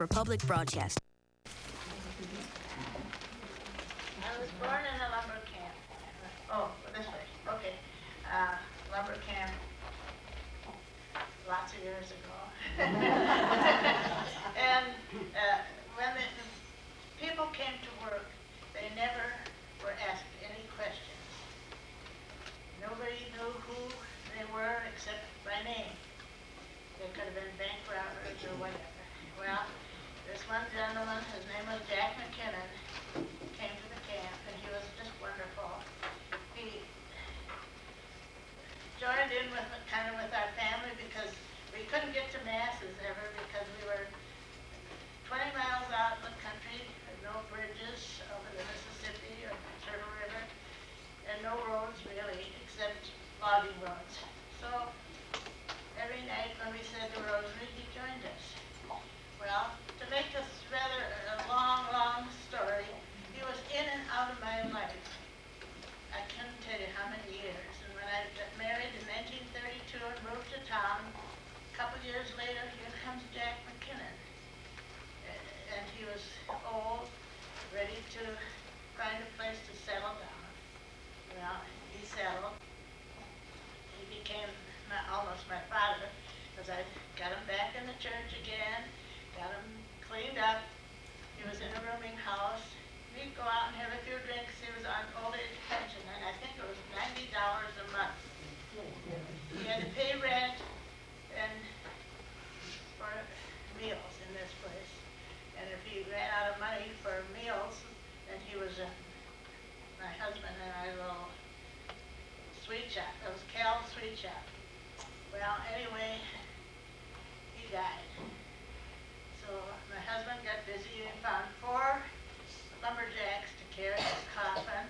for public broadcast. I was born in a lumber camp. Oh, this way. Okay. Lumber camp lots of years ago. And when the people came to work, they never were asked any questions. Nobody knew who they were except by name. They could have been bank robbers or whatever. Well, this one gentleman, his name was Jack McKinnon, came to the camp, and he was just wonderful. He joined in with with our family because we couldn't get to masses ever because we were 20 miles out in the country, with no bridges over the Mississippi or the Turtle River, and no roads really except logging roads. So every night when we said the rosary, he joined us. Well, to make this rather a long story, he was in and out of my life. I couldn't tell you how many years. And when I got married in 1932 and moved to town, a couple years later, here comes Jack McKinnon. And he was old, ready to find a place to settle down. Well, he settled. He became almost my father, because I got him back in the church again, got him cleaned up. He was in a rooming house. We'd go out and have a few drinks. He was on old age pension, and I think it was $90 a month. He had to pay rent and for meals in this place. And if he ran out of money for meals, then he was in my husband and I little sweet shop. It was Cal's Sweet Shop. Well, anyway, he died. So my husband got busy and found 4 lumberjacks to carry his coffin.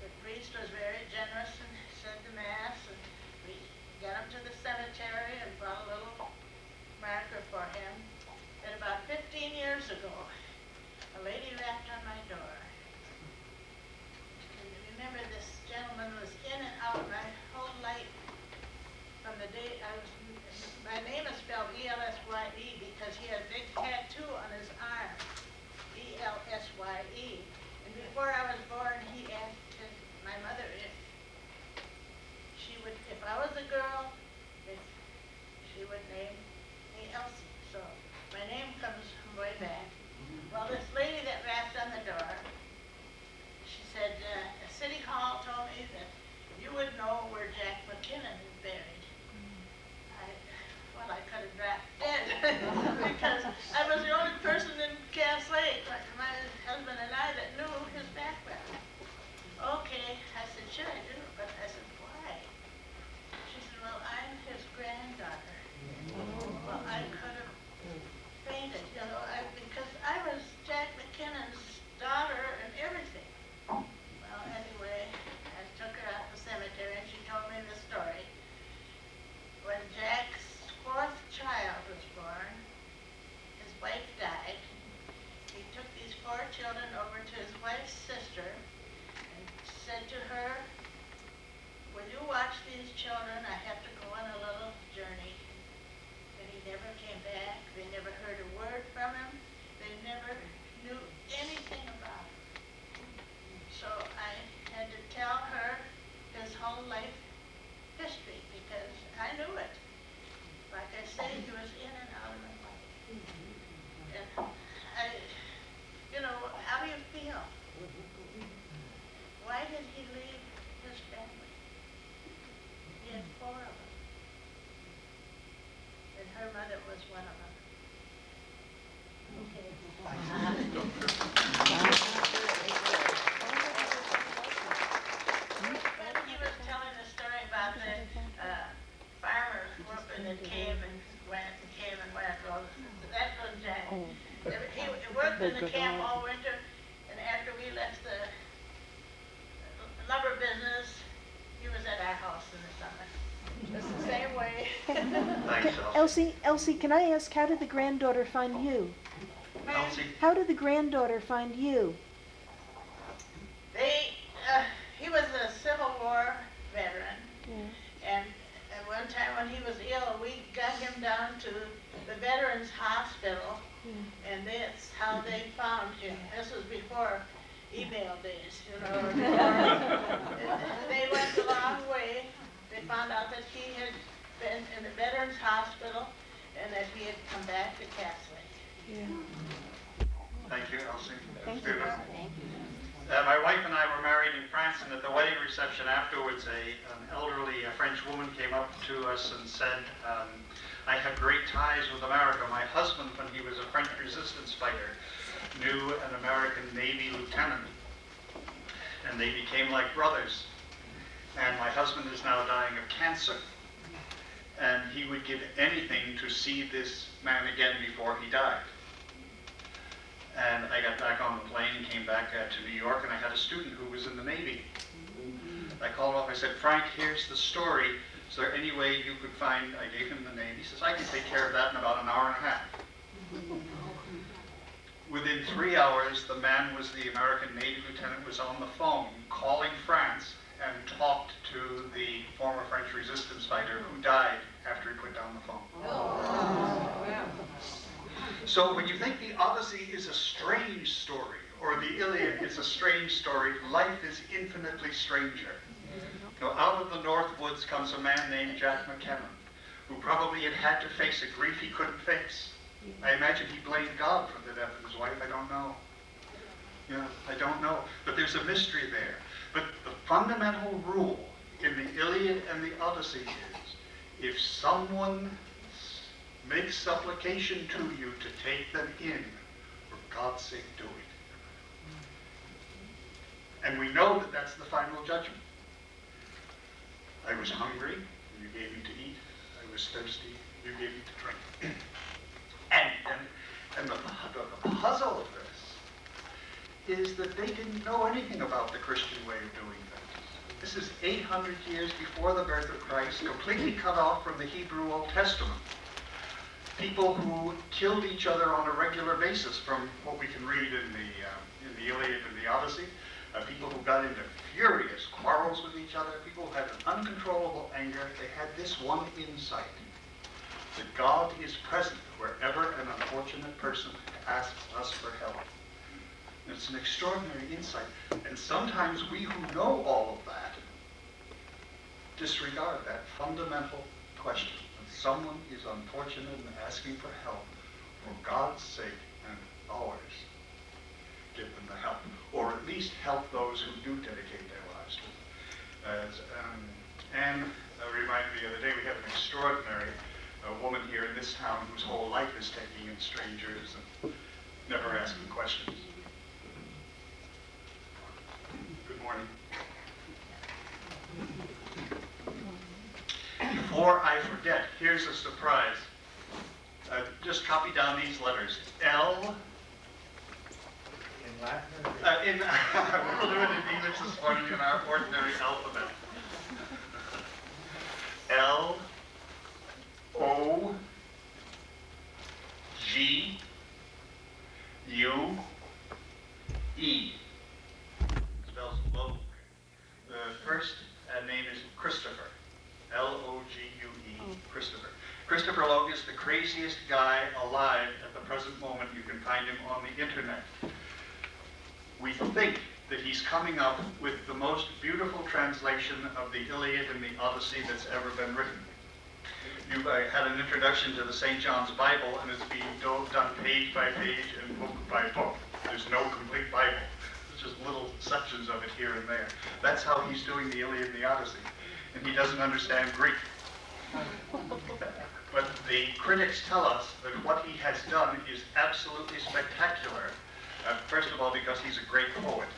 The priest was very generous and said the mass, and we got him to the cemetery and brought a little marker for him. And about 15 years ago, a lady rapped on my door. And remember, this gentleman was in and out of my whole life from the day I was. My name is spelled E-L-S-Y-E because he had a big tattoo on his arm, E-L-S-Y-E. And before I was born, he asked my mother if she would, if I was a girl, if she would name me Elsie. So my name comes way back. Well, this lady that rapped on the door, she said, City Hall told me that you would know where Jack McKinnon is buried. I could have dropped dead because I was the only person in Cass Lake, my husband and I, that knew his background. Okay, I said, sure I do, but I said, why? She said, well, I'm his granddaughter. Well, I could have fainted, because I was Jack McKinnon's daughter and everything. Well, anyway, I took her out to the cemetery and she told me the story. When Jack's 4th child was born, his wife died. He took these 4 children over to his wife's sister and said to her, will you watch these children? I have to go on a little journey. And he never came back. They never heard a word from him. They never knew anything about him. So I had to tell her his whole life history because I knew it. Like I say, he was in and out of my life. And how do you feel? Why did he leave his family? He had 4 of them. And her mother was one of them. Okay. When he was telling the story about the farmer worker that came and went. Well, that was Jack. He worked in the camp all winter, and after we left the lumber business, he was at our house in the summer. Just the same way. Thanks, Elsie, can I ask, how did the granddaughter find you? Elsie? How did the granddaughter find you? He was a Civil War veteran, Yeah. and one time when he was ill, we got him down to the Veterans Hospital And that's how they found him. This was before email days, you know. Before. They went a long way. They found out that he had been in the Veterans Hospital and that he had come back to Catholic. Yeah. Thank you, Elsie. Thank you. My wife and I were married in France, and at the wedding reception afterwards, an elderly French woman came up to us and said, I have great ties with America. My husband, when he was a French resistance fighter, knew an American Navy lieutenant, and they became like brothers. And my husband is now dying of cancer, and he would give anything to see this man again before he died. And I got back on the plane, came back to New York, and I had a student who was in the Navy. I called him up, I said, Frank, here's the story. Is there any way you could find, I gave him the name. He says, I can take care of that in about an hour and a half. Within 3 hours, the man was the American Navy lieutenant, was on the phone calling France and talked to the former French resistance fighter who died after he put down the phone. So when you think the Odyssey is a strange story, or the Iliad is a strange story, life is infinitely stranger. Now, out of the North Woods comes a man named Jack McKenna, who probably had to face a grief he couldn't face. I imagine he blamed God for the death of his wife. I don't know. Yeah, I don't know. But there's a mystery there. But the fundamental rule in the Iliad and the Odyssey is, if someone makes supplication to you to take them in, for God's sake, do it. And we know that that's the final judgment. I was hungry, and you gave me to eat. I was thirsty, you gave me to drink. And the puzzle of this is that they didn't know anything about the Christian way of doing things. This is 800 years before the birth of Christ, completely cut off from the Hebrew Old Testament. People who killed each other on a regular basis, from what we can read in the Iliad and the Odyssey. People who got into furious quarrels with each other, people who had an uncontrollable anger. They had this one insight, that God is present wherever an unfortunate person asks us for help. And it's an extraordinary insight. And sometimes we who know all of that disregard that fundamental question. When someone is unfortunate and asking for help, for God's sake and ours, give them the help, or at least help those who do dedicate their lives to them. Anne reminded me the other day, we have an extraordinary woman here in this town whose whole life is taking in strangers and never asking questions. Good morning. Before I forget, here's a surprise. Just copy down these letters. L. In Latin? We'll do it in English this morning in our ordinary alphabet. L, O, G, U, E. Spells Logue. The first name is Christopher. L-O-G-U-E, Christopher. Christopher Logue is the craziest guy alive at the present moment. You can find him on the internet. We think that he's coming up with the most beautiful translation of the Iliad and the Odyssey that's ever been written. You had an introduction to the St. John's Bible, and it's being done page by page and book by book. There's no complete Bible. It's just little sections of it here and there. That's how he's doing the Iliad and the Odyssey. And he doesn't understand Greek. But the critics tell us that what he has done is absolutely spectacular. First of all, because he's a great poet.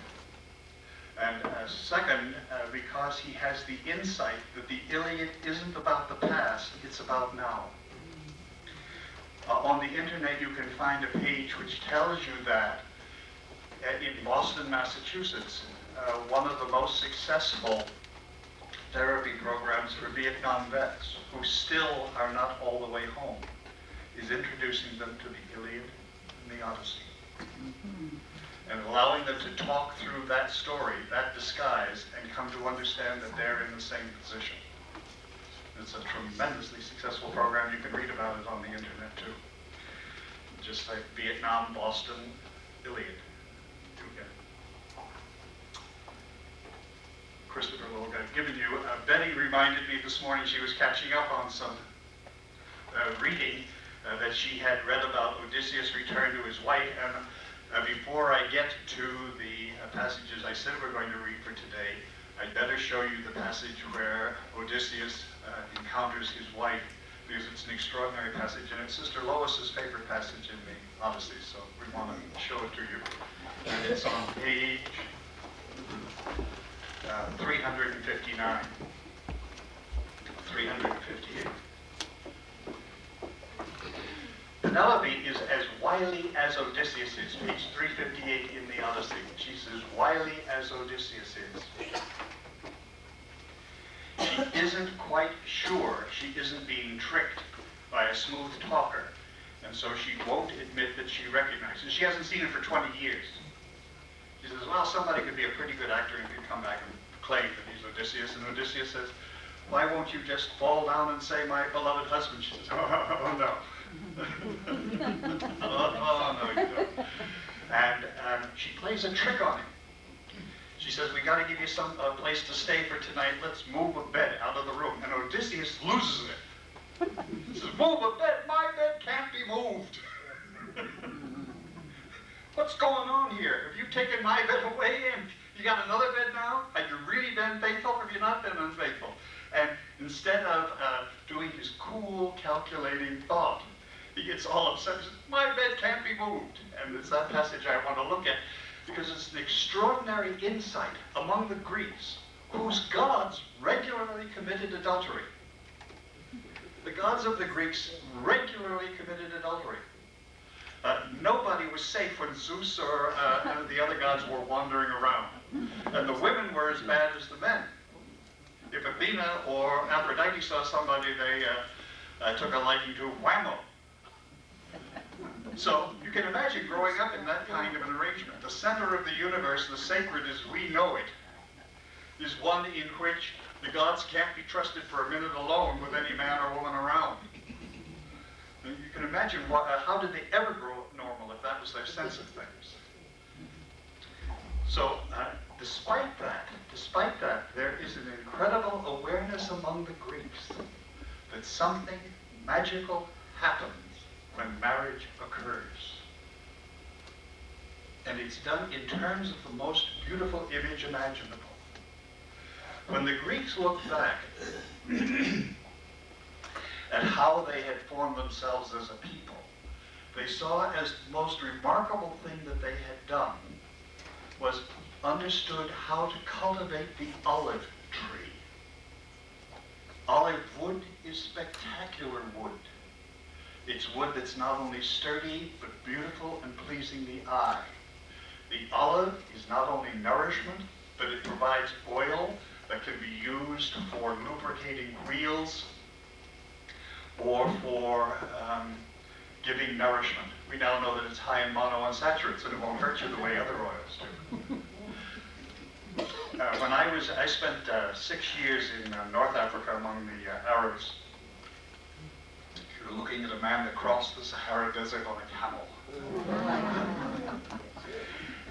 And second, because he has the insight that the Iliad isn't about the past, it's about now. On the internet, you can find a page which tells you that in Boston, Massachusetts, one of the most successful therapy programs for Vietnam vets who still are not all the way home is introducing them to the Iliad and the Odyssey. And allowing them to talk through that story, that disguise, and come to understand that they're in the same position. It's a tremendously successful program. You can read about it on the internet too. just type Vietnam, Boston, Iliad. Okay. Christopher Logue, I've given you. Betty reminded me this morning she was catching up on some reading that she had read about Odysseus' return to his wife. And before I get to the passages I said we're going to read for today, I'd better show you the passage where Odysseus encounters his wife, because it's an extraordinary passage, and it's Sister Lois's favorite passage in the Odyssey, so we want to show it to you. And it's on page 359, 358. Penelope is as wily as Odysseus is, page 358 in the Odyssey. She's as wily as Odysseus is. She isn't quite sure she isn't being tricked by a smooth talker, and so she won't admit that she recognizes. She hasn't seen him for 20 years. She says, well, somebody could be a pretty good actor and could come back and claim that he's Odysseus. And Odysseus says, why won't you just fall down and say, my beloved husband? She says, oh no. oh, no, you don't. And she plays a trick on him. She says, we got to give you some place to stay for tonight. Let's move a bed out of the room. And Odysseus loses it. He says, move a bed? My bed can't be moved. What's going on here? Have you taken my bed away and you got another bed now? Have you really been faithful or have you not been unfaithful? And instead of doing his cool, calculating thought, he gets all upset. He says, my bed can't be moved. And it's that passage I want to look at, because it's an extraordinary insight among the Greeks, whose gods regularly committed adultery. The gods of the Greeks regularly committed adultery. Nobody was safe when Zeus or the other gods were wandering around. And the women were as bad as the men. If Athena or Aphrodite saw somebody they took a liking to, whammo. So you can imagine growing up in that kind of an arrangement. The center of the universe, the sacred as we know it, is one in which the gods can't be trusted for a minute alone with any man or woman around. And you can imagine how did they ever grow up normal if that was their sense of things. So despite that, there is an incredible awareness among the Greeks that something magical happens when marriage occurs. And it's done in terms of the most beautiful image imaginable. When the Greeks looked back at how they had formed themselves as a people, they saw as the most remarkable thing that they had done was understood how to cultivate the olive tree. Olive wood is spectacular wood. It's wood that's not only sturdy, but beautiful and pleasing the eye. The olive is not only nourishment, but it provides oil that can be used for lubricating wheels or for giving nourishment. We now know that it's high in monounsaturates and it won't hurt you the way other oils do. When I spent 6 years in North Africa among the Arabs. You're looking at a man that crossed the Sahara Desert on a camel.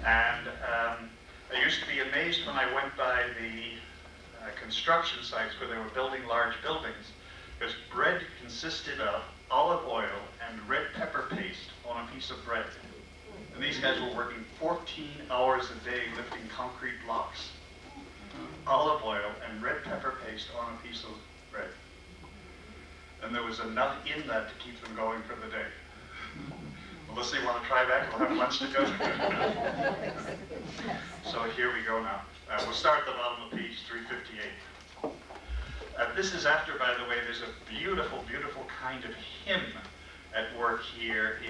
And I used to be amazed when I went by the construction sites where they were building large buildings, because bread consisted of olive oil and red pepper paste on a piece of bread. And these guys were working 14 hours a day lifting concrete blocks. Olive oil and red pepper paste on a piece of bread. And there was enough in that to keep them going for the day. Melissa, you want to try that? We'll have lunch together. So here we go now. We'll start at the bottom of page 358. This is after, by the way, there's a beautiful, beautiful kind of hymn at work here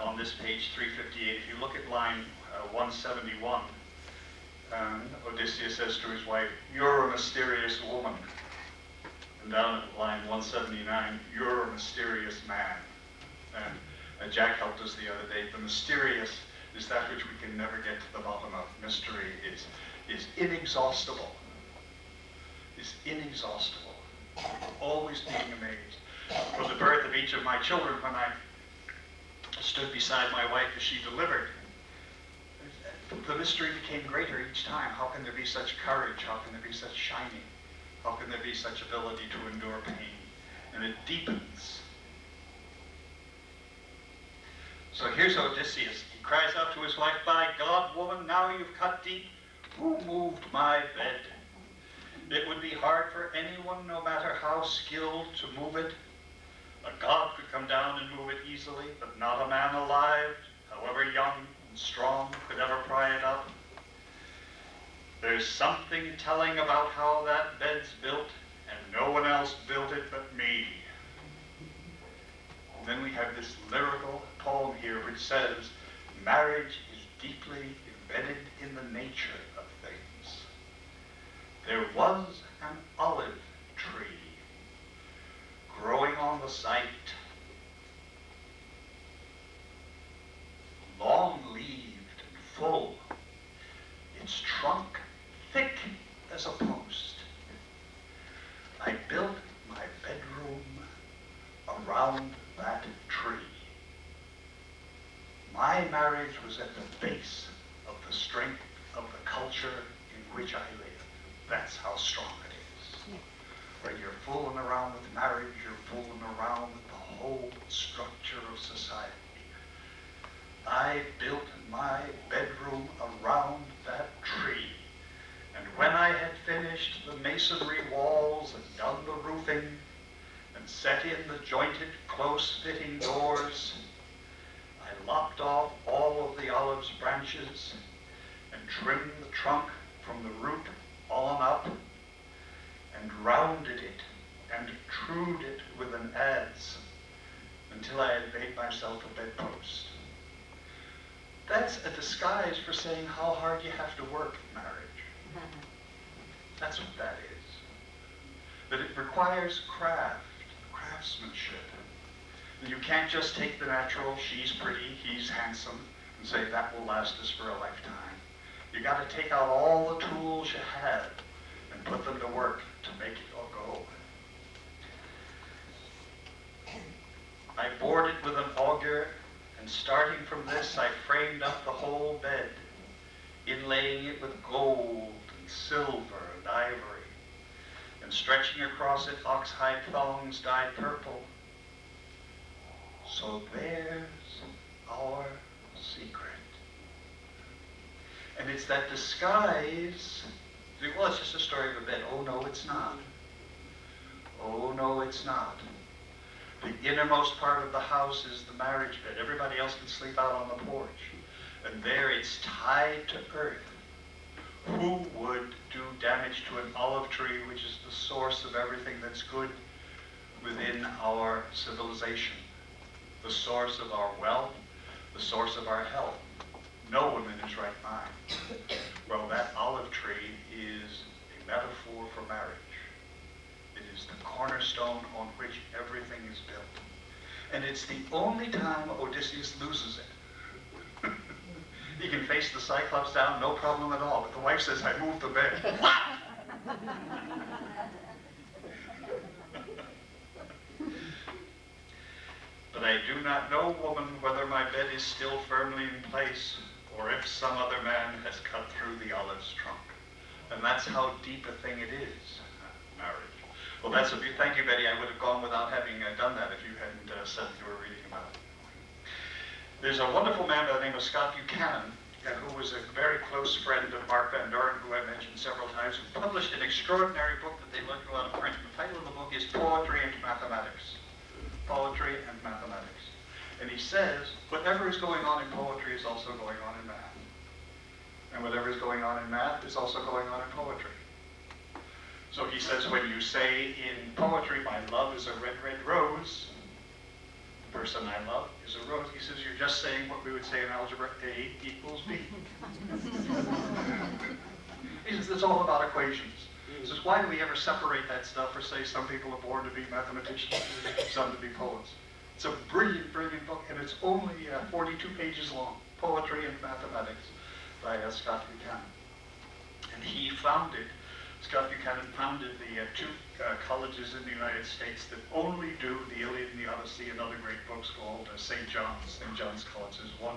on this page 358. If you look at line 171, Odysseus says to his wife, "You're a mysterious woman." And down at line 179, "You're a mysterious man." And Jack helped us the other day. The mysterious is that which we can never get to the bottom of. Mystery is inexhaustible. Is inexhaustible. Always being amazed. From the birth of each of my children, when I stood beside my wife as she delivered. The mystery became greater each time. How can there be such courage? How can there be such shining? How can there be such ability to endure pain? And it deepens. So here's Odysseus. He cries out to his wife, "By God, woman, now you've cut deep. Who moved my bed? It would be hard for anyone, no matter how skilled, to move it. A god could come down and move it easily, but not a man alive, however young and strong, could ever pry it up. There's something telling about how that bed's built, and no one else built it but me." And then we have this lyrical poem here which says, "Marriage is deeply embedded in the nature of things. There was an olive tree growing on the site, long-leaved and full, its trunk thick as a post. I built my bedroom around that tree. My marriage was at the base of the strength of the culture in which I live." That's how strong it is. When you're fooling around with marriage, you're fooling around with the whole structure of society. I built my bedroom around that tree, and when I had finished the masonry walls and done the roofing and set in the jointed, close-fitting doors, I lopped off all of the olive's branches and trimmed the trunk from the root on up and rounded it and trued it with an adze until I had made myself a bedpost. That's a disguise for saying how hard you have to work in marriage. That's what that is. That it requires craft, craftsmanship. And you can't just take the natural, she's pretty, he's handsome, and say that will last us for a lifetime. You got to take out all the tools you have and put them to work to make it all go. I bored it with an auger, and starting from this, I framed up the whole bed, inlaying it with gold and silver and ivory, and stretching across it oxhide thongs dyed purple. So there's our secret. And it's that disguise. Well, it's just a story of a bed. Oh, no, it's not. Oh, no, it's not. The innermost part of the house is the marriage bed. Everybody else can sleep out on the porch. And there it's tied to earth. Who would do damage to an olive tree, which is the source of everything that's good within our civilization? The source of our wealth, the source of our health. No one in his right mind. Well, that olive tree is a metaphor for marriage. It is the cornerstone on which everything is built. And it's the only time Odysseus loses it. He can face the Cyclops down, no problem at all. But the wife says, "I moved the bed." What? "But I do not know, woman, whether my bed is still firmly in place, or if some other man has cut through the olive's trunk." And that's how deep a thing it is, marriage. Well, thank you, Betty. I would have gone without having done that if you hadn't said you were reading about it. There's a wonderful man by the name of Scott Buchanan, who was a very close friend of Mark Van Doren, who I mentioned several times, who published an extraordinary book that they let go out of print. The title of the book is Poetry and Mathematics. Poetry and Mathematics. And he says, whatever is going on in poetry is also going on in math. And whatever is going on in math is also going on in poetry. So he says, when you say in poetry, "My love is a red, red rose," the person I love is a rose. He says, you're just saying what we would say in algebra, A equals B. He says, it's all about equations. He says, why do we ever separate that stuff or say some people are born to be mathematicians, some to be poets? It's a brilliant, brilliant book, and it's only 42 pages long, Poetry and Mathematics by Scott Buchanan. And he founded Scott Buchanan founded the two colleges in the United States that only do the Iliad and the Odyssey and other great books called St. John's. St. John's College is one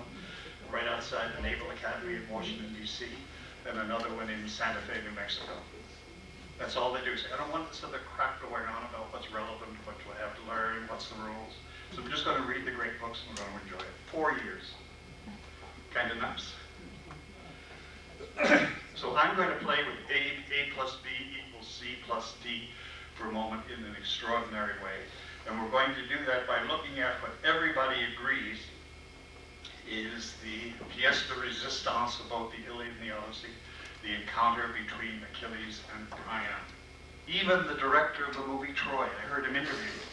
right outside the Naval Academy in Washington, D.C., and another one in Santa Fe, New Mexico. That's all they do. So I don't want this other crap going on about what's relevant, what you have to learn, what's the rules. So we're just going to read the great books and we're going to enjoy it. 4 years. Kind of nice. So I'm going to play with A plus B equals C plus D for a moment in an extraordinary way. And we're going to do that by looking at what everybody agrees is the pièce de résistance of both the Iliad and the Odyssey, the encounter between Achilles and Priam. Even the director of the movie Troy, I heard him interviewed,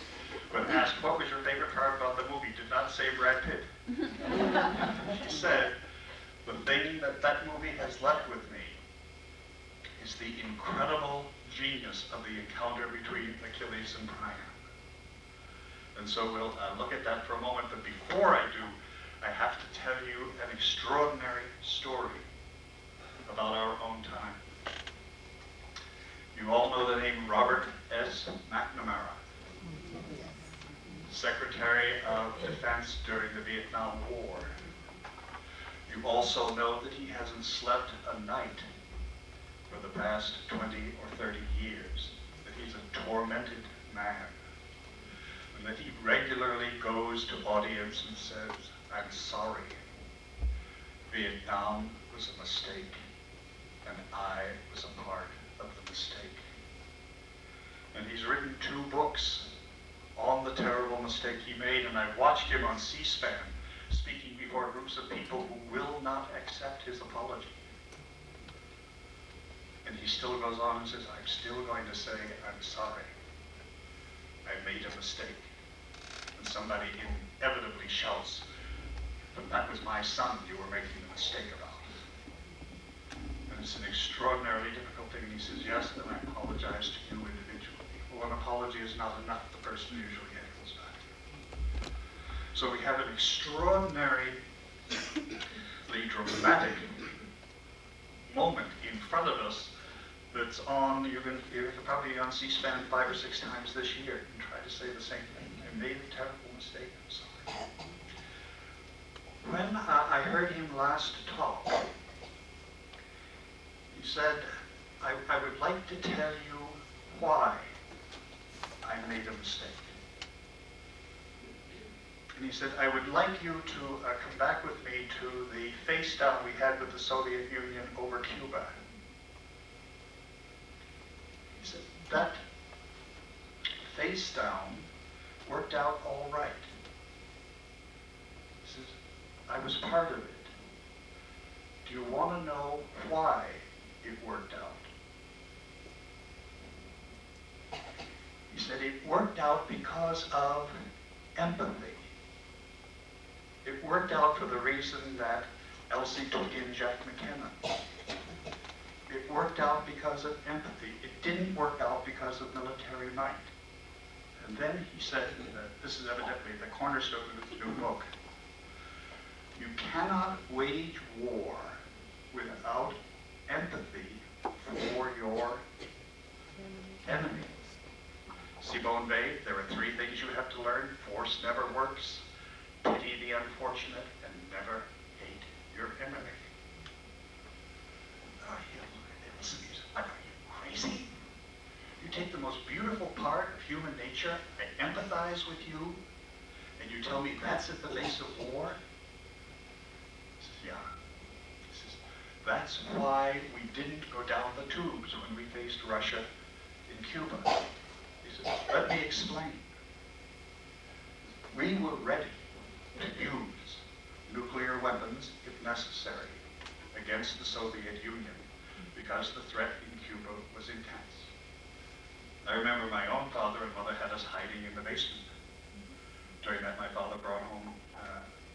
when asked what was your favorite part about the movie, did not say Brad Pitt. He said, the thing that that movie has left with me is the incredible genius of the encounter between Achilles and Priam. And so we'll look at that for a moment, but before I do, I have to tell you an extraordinary story about our own time. You all know the name Robert S. McNamara, Secretary of Defense during the Vietnam War. You also know that he hasn't slept a night for the past 20 or 30 years, that he's a tormented man, and that he regularly goes to audience and says, I'm sorry. Vietnam was a mistake, and I was a part of the mistake. And he's written 2 books on the terrible mistake he made, and I've watched him on C-SPAN speaking before groups of people who will not accept his apology. And he still goes on and says, I'm still going to say, I'm sorry. I made a mistake. And somebody inevitably shouts, but that was my son you were making a mistake about. And it's an extraordinarily difficult thing. And he says, yes, then I apologize to you individually. Well, an apology is not enough. The person usually echoes back. So we have an extraordinarily dramatic moment in front of us that's on, you're probably on C-SPAN 5 or 6 times this year and try to say the same thing. I made a terrible mistake, I'm sorry. When I heard him last talk, he said, I would like to tell you why I made a mistake. And he said, I would like you to come back with me to the face down we had with the Soviet Union over Cuba. He said, that face down worked out all right. He says, I was part of it. Do you want to know why it worked out? He said, it worked out because of empathy. It worked out for the reason that Elsie took in Jack McKinnon. It worked out because of empathy. It didn't work out because of military might. And then he said, this is evidently the cornerstone of his new book, you cannot wage war without empathy for your enemy. Simone Weil, there are 3 things you have to learn. Force never works. Pity the unfortunate, and never hate your enemy. Listen, are you crazy? You take the most beautiful part of human nature, I empathize with you, and you tell me that's at the base of war? He says, yeah. He says, that's why we didn't go down the tubes when we faced Russia in Cuba. He says, let me explain. We were ready to use nuclear weapons, if necessary, against the Soviet Union because the threat in Cuba was intense. I remember my own father and mother had us hiding in the basement. During that, my father brought home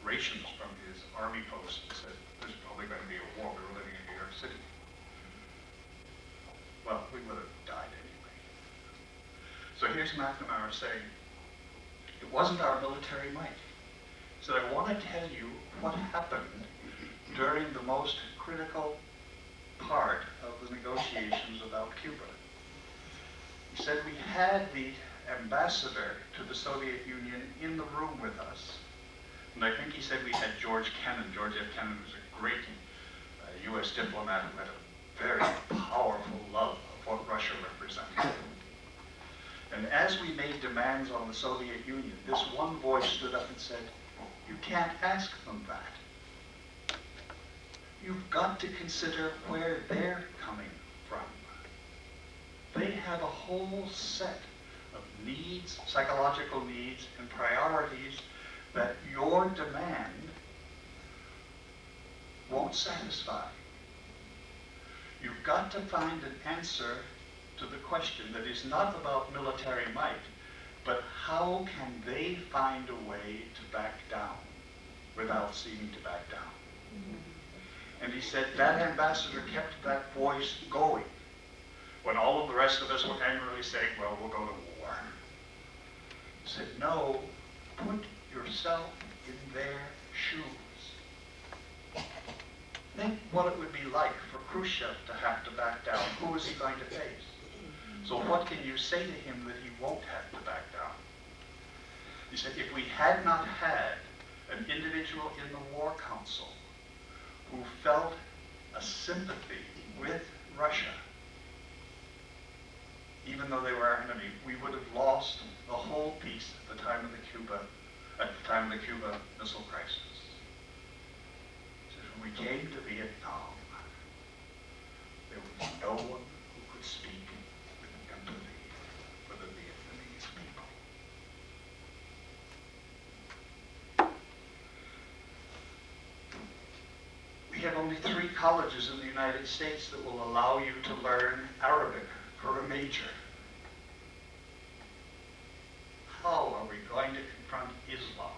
rations from his army post and said, there's probably going to be a war. We were living in New York City. Well, we would have died anyway. So here's McNamara saying, it wasn't our military might. He said, I want to tell you what happened during the most critical part of the negotiations about Cuba. He said we had the ambassador to the Soviet Union in the room with us. And I think he said we had George Kennan. George F. Kennan was a great U.S. diplomat who had a very powerful love of what Russia represented. And as we made demands on the Soviet Union, this one voice stood up and said, you can't ask them that. You've got to consider where they're coming from. They have a whole set of needs, psychological needs, and priorities that your demand won't satisfy. You've got to find an answer to the question that is not about military might, but how can they find a way to back down without seeming to back down? And he said that ambassador kept that voice going when all of the rest of us were angrily saying, well, we'll go to war. He said, no, put yourself in their shoes. Think what it would be like for Khrushchev to have to back down. Who is he going to face? So what can you say to him that he won't have to back down? He said, if we had not had an individual in the War Council who felt a sympathy with Russia, even though they were our enemy, we would have lost the whole peace at the time of the Cuba Missile Crisis. He said, when we came to Vietnam, there was no one who could speak with empathy for the Vietnamese people. We have only 3 colleges in the United States that will allow you to learn Arabic for a major. How are we going to confront Islam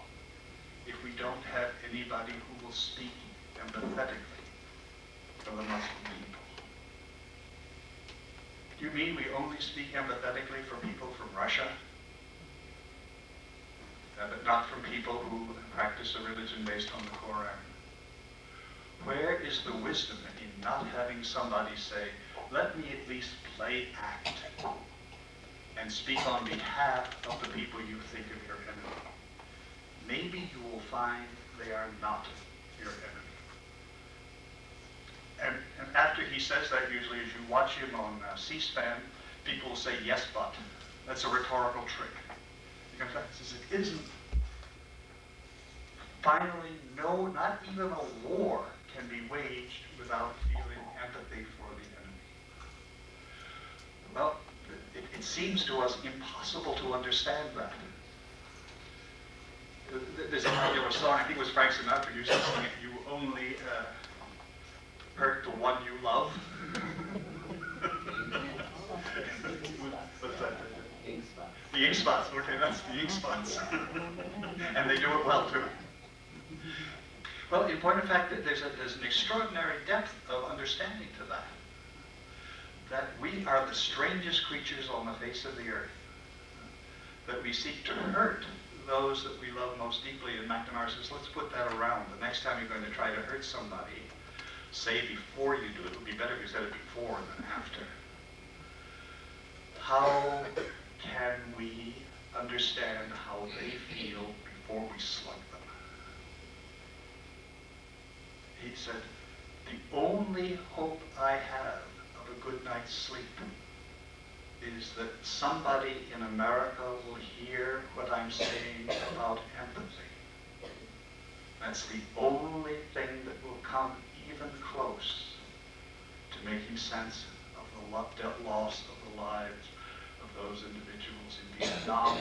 if we don't have anybody who will speak empathetically for the Muslim people? Do you mean we only speak empathetically for people from Russia? But not from people who practice a religion based on the Quran? Where is the wisdom in not having somebody say, let me at least play act and speak on behalf of the people you think of your enemy? Maybe you will find they are not your enemy. And after he says that, usually as you watch him on C-SPAN, people will say, yes, but. That's a rhetorical trick. Because it isn't. Finally, no, not even a war can be waged without feeling empathy for the enemy. Well, it seems to us impossible to understand that. There's a popular song, I think it was Frank Sinatra used to sing it, you only hurt the one you love. What's that? The ink spots, okay, that's the ink spots. And they do it well too. Well, in point of fact, there's an extraordinary depth of understanding to that. That we are the strangest creatures on the face of the earth. That we seek to hurt those that we love most deeply. And McNamara says, let's put that around. The next time you're going to try to hurt somebody, say before you do it. It would be better if you said it before than after. How can we understand how they feel before we slug them? He said, the only hope I have of a good night's sleep is that somebody in America will hear what I'm saying about empathy. That's the only thing that will come even close to making sense of the loss of the lives of those individuals in Vietnam,